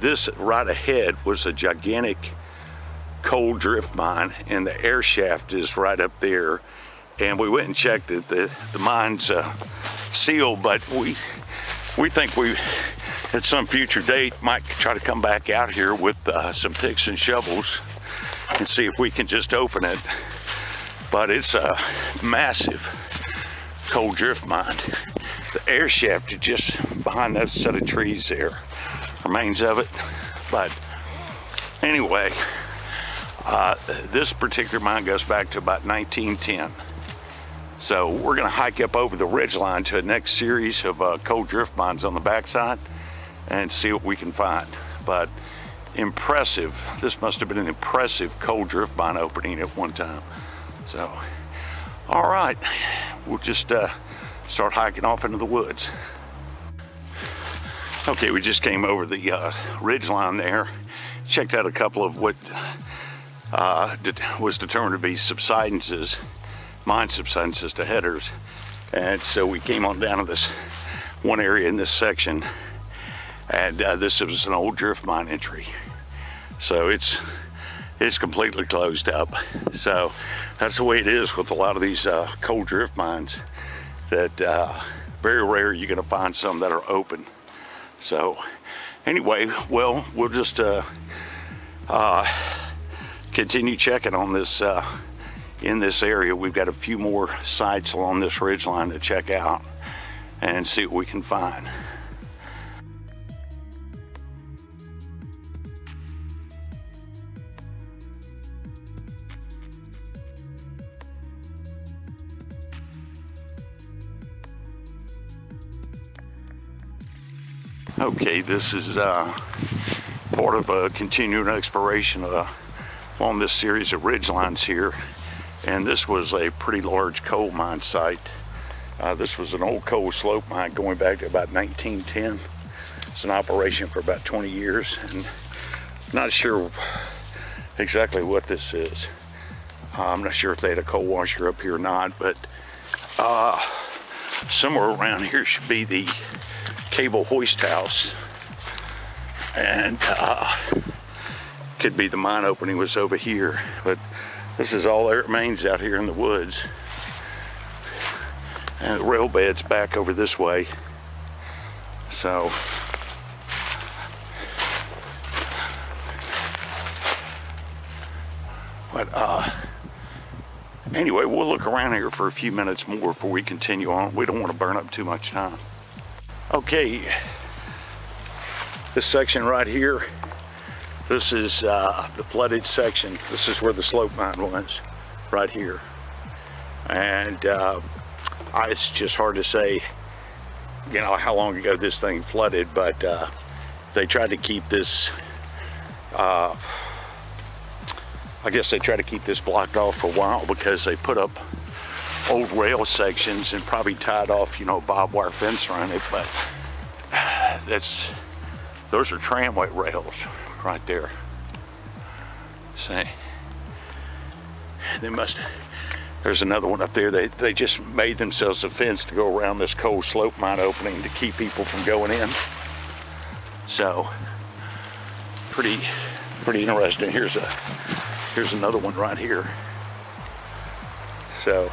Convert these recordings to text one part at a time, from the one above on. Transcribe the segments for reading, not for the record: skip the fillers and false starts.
this right ahead was a gigantic coal drift mine, and the air shaft is right up there. And we went and checked it. The mine's sealed, but we think we, at some future date, might try to come back out here with some picks and shovels and see if we can just open it. But it's a massive coal drift mine. The air shaft is just behind that set of trees there, remains of it. But anyway, this particular mine goes back to about 1910. So we're gonna hike up over the ridgeline to the next series of coal drift mines on the backside and see what we can find. But impressive, this must have been an impressive coal drift mine opening at one time. So, all right, we'll just start hiking off into the woods. Okay, we just came over the ridge line there, checked out a couple of what was determined to be subsidences, mine subsidences to headers. And so we came on down to this one area in this section, and this was an old drift mine entry. So it's completely closed up. So that's the way it is with a lot of these coal drift mines, that very rare you're gonna find some that are open. So anyway, well, we'll just continue checking on this in this area. We've got a few more sites along this ridge line to check out and see what we can find. Okay, this is part of a continuing exploration along this series of ridge lines here. And this was a pretty large coal mine site. This was an old coal slope mine going back to about 1910. It's in operation for about 20 years. And I'm not sure exactly what this is. I'm not sure if they had a coal washer up here or not, but somewhere around here should be the cable hoist house, and could be the mine opening was over here, but this is all that remains out here in the woods. And the rail bed's back over this way. So but anyway, we'll look around here for a few minutes more before we continue on. We don't want to burn up too much time. Okay, this section right here, this is the flooded section. This is where the slope mine was, right here. And it's just hard to say, you know, how long ago this thing flooded, but they tried to keep this, I guess they tried to keep this blocked off for a while because they put up old rail sections and probably tied off, you know, barbed wire fence around it. But those are tramway rails right there. See, there's another one up there. They just made themselves a fence to go around this coal slope mine opening to keep people from going in. So pretty interesting. Here's another one right here. So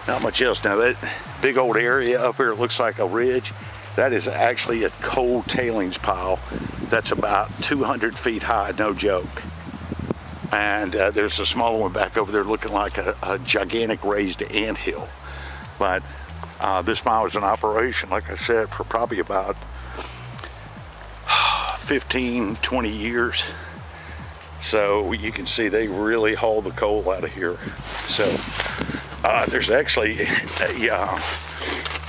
not much else. Now that big old area up here, it looks like a ridge. That is actually a coal tailings pile that's about 200 feet high, no joke. And there's a smaller one back over there looking like a gigantic raised anthill. But this mine was in operation, like I said, for probably about 15, 20 years. So you can see they really haul the coal out of here. So there's actually a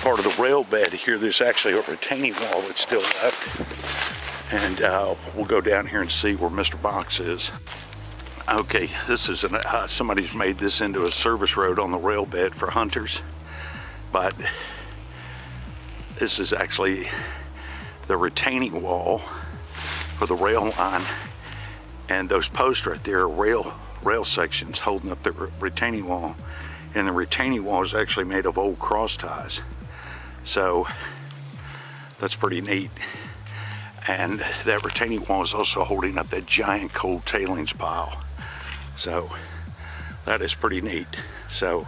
part of the rail bed here. There's actually a retaining wall that's still left. And we'll go down here and see where Mr. Box is. Okay, this is somebody's made this into a service road on the rail bed for hunters. But this is actually the retaining wall for the rail line. And those posts right there are rail sections holding up the retaining wall. And the retaining wall is actually made of old cross ties. So that's pretty neat. And that retaining wall is also holding up that giant coal tailings pile. So that is pretty neat. So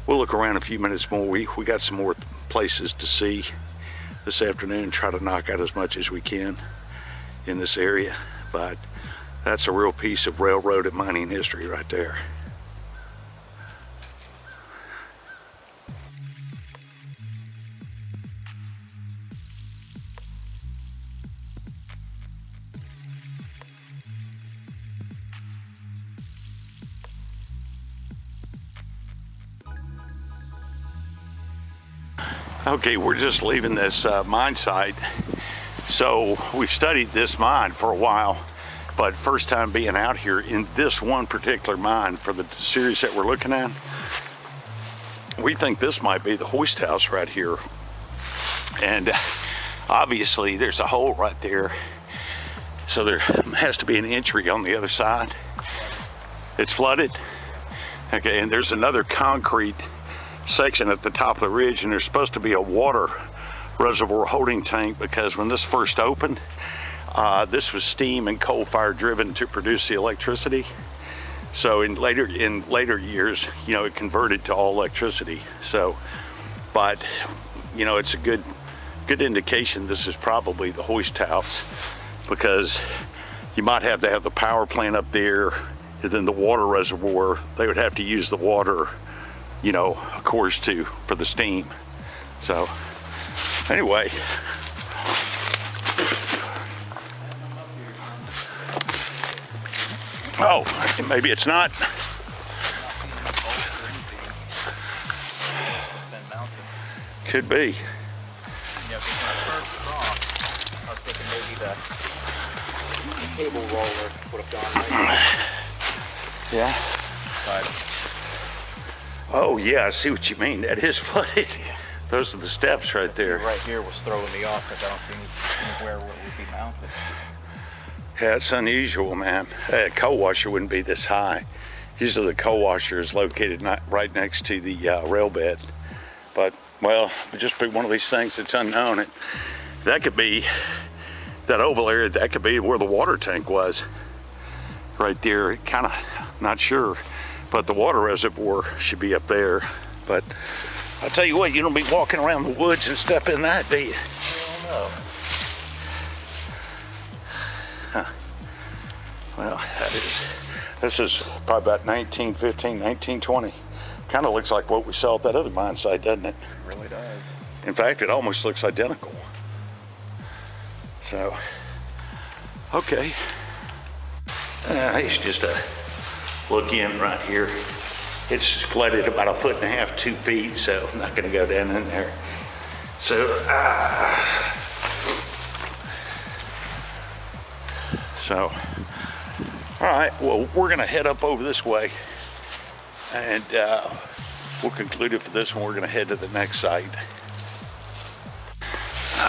we'll look around a few minutes more. We got some more places to see this afternoon, try to knock out as much as we can in this area. But that's a real piece of railroad and mining history right there. Okay, we're just leaving this mine site. So we've studied this mine for a while, but first time being out here in this one particular mine for the series that we're looking at. We think this might be the hoist house right here. And obviously there's a hole right there. So there has to be an entry on the other side. It's flooded. Okay, and there's another concrete section at the top of the ridge, and there's supposed to be a water reservoir holding tank, because when this first opened, this was steam and coal fire driven to produce the electricity. So in later years, you know, it converted to all electricity. So, but you know, it's a good indication this is probably the hoist house, because you might have to have the power plant up there, and then the water reservoir, they would have to use the water, you know, of course, for the steam. So anyway, oh, maybe it's not. Could be. Yeah, because when I first saw, I was thinking maybe the cable roller would have gone right there. Yeah. But oh yeah, I see what you mean. That is flooded. Those are the steps right there. right here was throwing me off because I don't see anywhere where it would be mounted. Yeah, it's unusual, man. A coal washer wouldn't be this high. Usually the coal washer is located right next to the rail bed. But, well, it just be one of these things that's unknown. That could be, that oval area, that could be where the water tank was. Right there, kind of, not sure. But the water reservoir should be up there. But I'll tell you what, you don't be walking around the woods and step in that, do you? Oh Huh. Well, this is probably about 1915, 1920. Kind of looks like what we saw at that other mine site, doesn't it? It really does. In fact, it almost looks identical. So, okay. It's just a look in right here. It's flooded about 1.5 feet, 2 feet, so I'm not gonna go down in there. So, all right, well, we're gonna head up over this way, and we'll conclude it for this one. We're gonna head to the next site.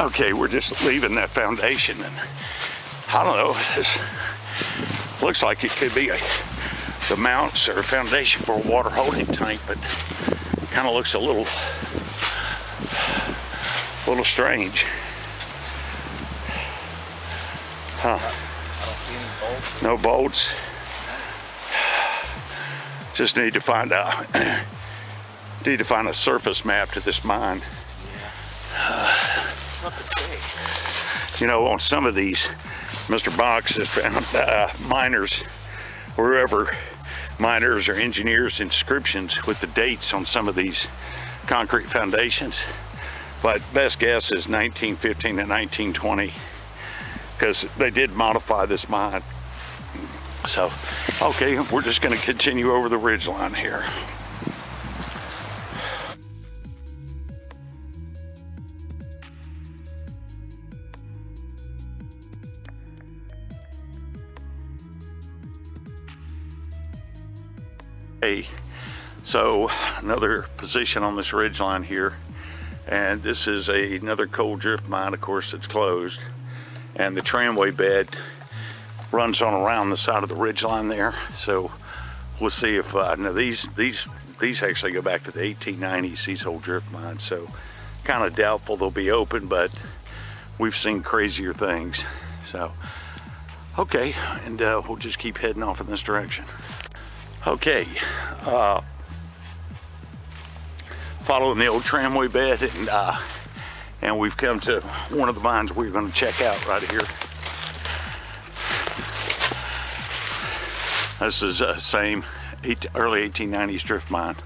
Okay, we're just leaving that foundation, and I don't know, this looks like it could be the mounts or foundation for a water holding tank, but kind of looks a little strange. Huh. I don't see any bolts. No bolts. Just need to find out. Need to find a surface map to this mine. Yeah. It's tough to say. You know, on some of these, Mr. Box has found miners, or whoever, miners or engineers, inscriptions with the dates on some of these concrete foundations. But best guess is 1915 to 1920, because they did modify this mine. So, okay, we're just going to continue over the ridge line here. Hey, so another position on this ridge line here, and this is another coal drift mine. Of course, it's closed, and the tramway bed runs on around the side of the ridge line there. So we'll see if now these actually go back to the 1890s, these old drift mines. So kind of doubtful they'll be open, but we've seen crazier things. So, okay, and we'll just keep heading off in this direction. Okay, following the old tramway bed, and we've come to one of the mines we're going to check out right here. This is same early 1890s drift mine.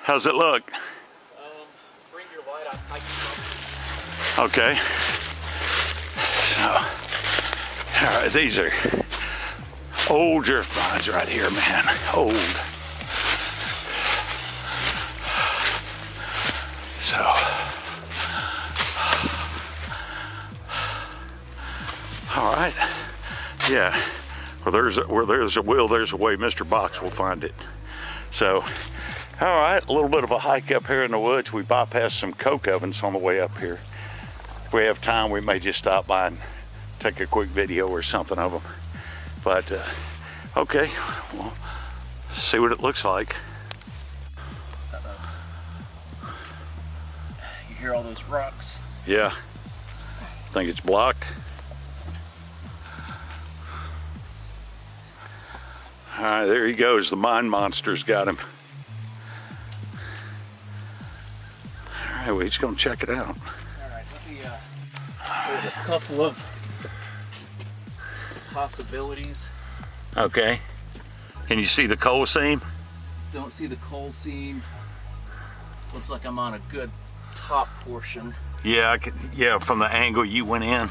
How's it look? Bring your light up. Okay. So, all right, these are old drift mines right here, man. Old. So, all right. Yeah. Where there's a will, there's a way. Mr. Box will find it. So, all right, a little bit of a hike up here in the woods. We bypassed some coke ovens on the way up here. If we have time, we may just stop by and take a quick video or something of them. But, okay, well, see what it looks like. You hear all those rocks? Yeah, think it's blocked. All right, there he goes. The mine monster's got him. All right, we're just gonna check it out. All right, let me, there's a couple of possibilities. Okay. Can you see the coal seam? Don't see the coal seam. Looks like I'm on a good top portion. Yeah, I can. Yeah, from the angle you went in,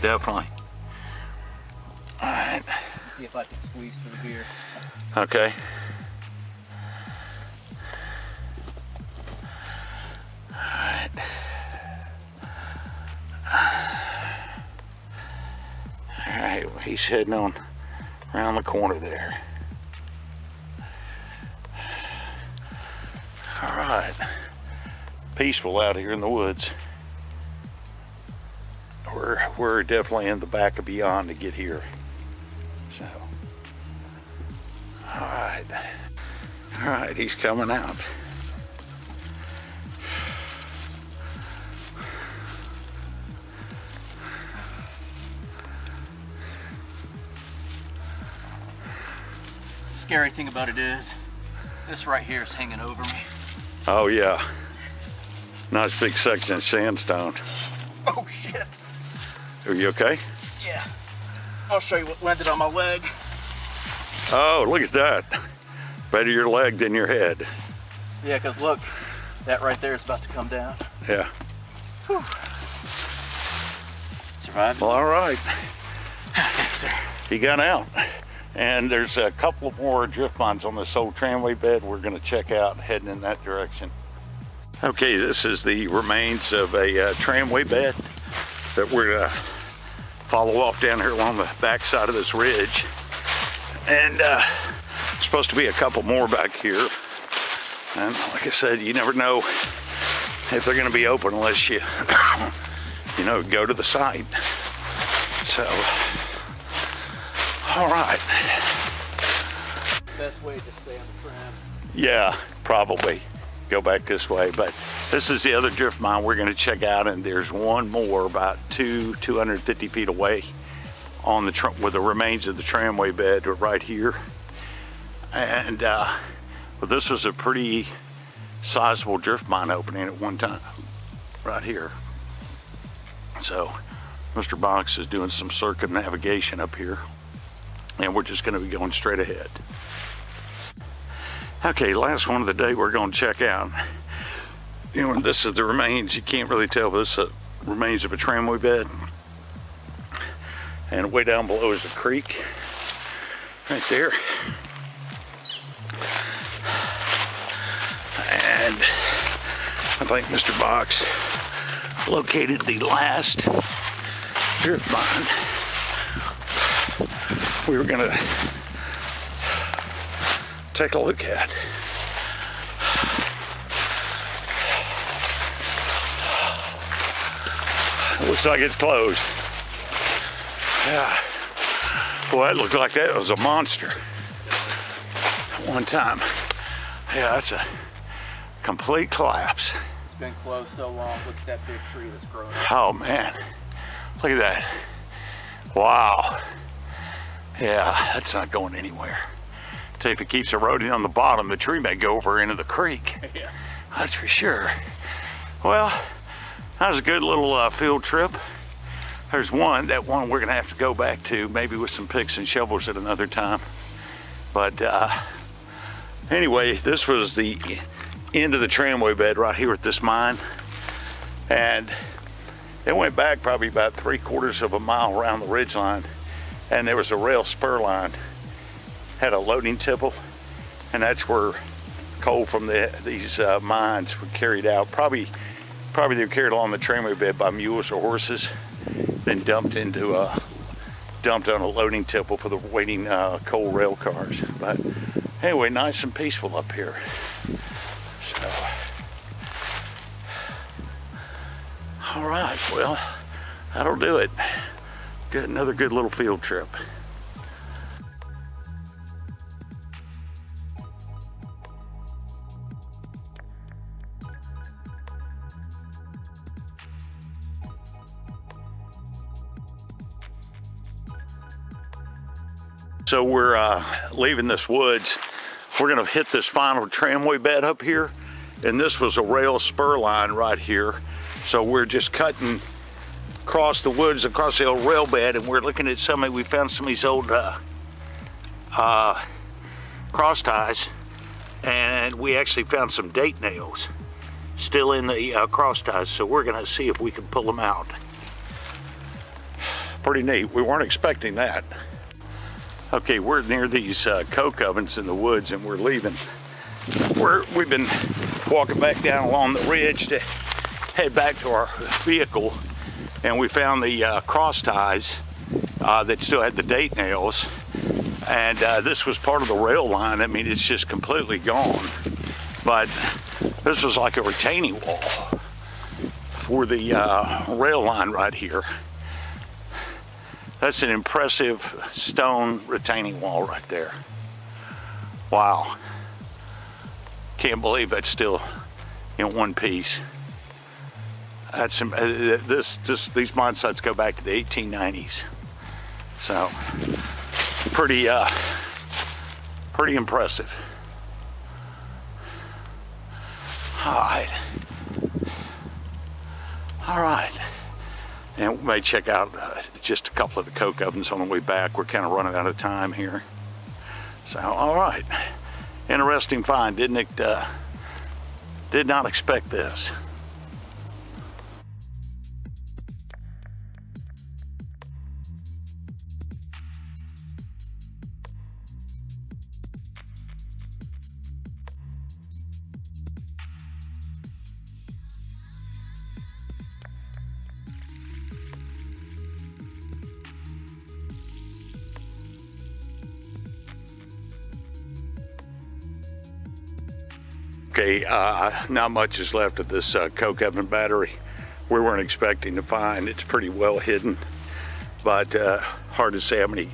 definitely. All right. See if I can squeeze through here. Okay. All right. All right, well, he's heading on around the corner there. All right. Peaceful out here in the woods. We're definitely in the back of beyond to get here. So, all right, he's coming out. The scary thing about it is, this right here is hanging over me. Oh yeah, nice big section of sandstone. Oh shit. Are you okay? Yeah. I'll show you what landed on my leg. Oh, look at that. Better your leg than your head. Yeah, because look, that right there is about to come down. Yeah. Whew. Survived. Well, all right. Thanks, sir. He got out. And there's a couple of more drift mines on this old tramway bed we're going to check out heading in that direction. Okay, this is the remains of a tramway bed that we're going to follow off down here along the back side of this ridge. And supposed to be a couple more back here. And like I said, you never know if they're going to be open unless you, you know, go to the site. So, all right. Best way to stay on the tram. Yeah, probably go back this way. But this is the other drift mine we're going to check out, and there's one more about 250 feet away on the with the remains of the tramway bed right here. And but this was a pretty sizable drift mine opening at one time right here. So Mr. Box is doing some circumnavigation up here, and we're just going to be going straight ahead. Okay, last one of the day we're going to check out. You know, this is the remains. You can't really tell, but this is the remains of a tramway bed. And way down below is a creek, right there. And I think Mr. Box located the last drift mine we were gonna take a look at. It looks like it's closed. Yeah. Boy, that looked like that was a monster at one time. Yeah, that's a complete collapse. It's been closed so long. Look at that big tree that's growing up. Oh man, look at that. Wow. Yeah, that's not going anywhere. Say if it keeps eroding on the bottom, the tree may go over into the creek. Yeah. That's for sure. Well, that was a good little field trip. There's that one we're gonna have to go back to, maybe with some picks and shovels at another time. But anyway, this was the end of the tramway bed right here at this mine. And it went back probably about 3/4 of a mile around the ridge line. And there was a rail spur line, had a loading tipple, and that's where coal from these mines were carried out. Probably they were carried along the tramway bed by mules or horses, then dumped on a loading tipple for the waiting coal rail cars. But anyway, nice and peaceful up here. So, all right, well, that'll do it. Got another good little field trip. So we're leaving this woods. We're gonna hit this final tramway bed up here, and this was a rail spur line right here. So we're just cutting across the woods, across the old rail bed, and we're looking at we found some of these old cross ties, and we actually found some date nails still in the cross ties. So we're gonna see if we can pull them out. Pretty neat. We weren't expecting that. Okay, we're near these coke ovens in the woods, and we're leaving. We've been walking back down along the ridge to head back to our vehicle, and we found the cross ties that still had the date nails, and this was part of the rail line. I mean, it's just completely gone, but this was like a retaining wall for the rail line right here. That's an impressive stone retaining wall right there. Wow. Can't believe that's still in one piece. That's these mine sites go back to the 1890s. So pretty impressive. All right. And we may check out just a couple of the coke ovens on the way back. We're kind of running out of time here. So, all right. Interesting find, didn't it? Did not expect this. Okay, not much is left of this coke oven battery. We weren't expecting to find. It's pretty well hidden, but hard to say how many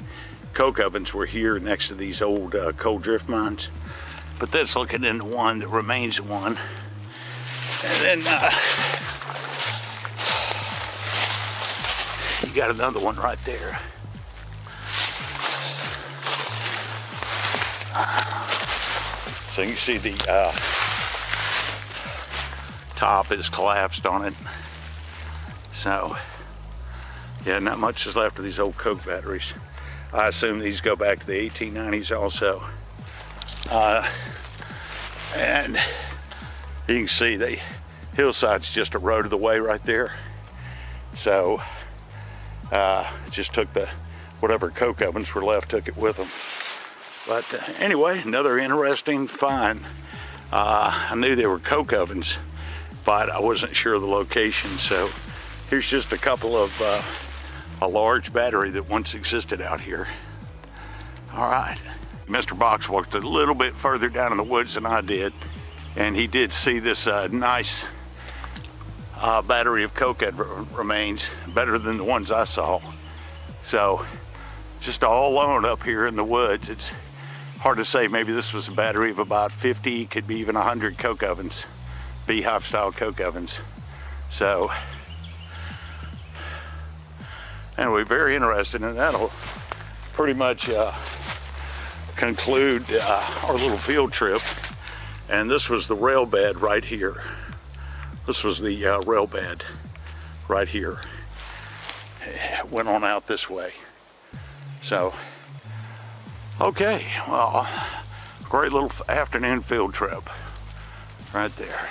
coke ovens were here next to these old coal drift mines. But that's looking into one that remains one. And then you got another one right there. So you can see the top is collapsed on it. So yeah, not much is left of these old coke batteries. I assume these go back to the 1890s also. And you can see the hillside's just eroded away right there. So just took whatever coke ovens were left, took it with them. But anyway, another interesting find. I knew there were coke ovens, but I wasn't sure of the location. So here's just a couple of a large battery that once existed out here. All right. Mr. Box walked a little bit further down in the woods than I did, and he did see this nice battery of coke remains, better than the ones I saw. So just all alone up here in the woods. It's hard to say. Maybe this was a battery of about 50, could be even 100 coke ovens, beehive style coke ovens. So Anyway, very interesting, and that'll pretty much conclude our little field trip. And this was the rail bed right here. This was the rail bed right here. It went on out this way. So, okay, well, great little afternoon field trip right there.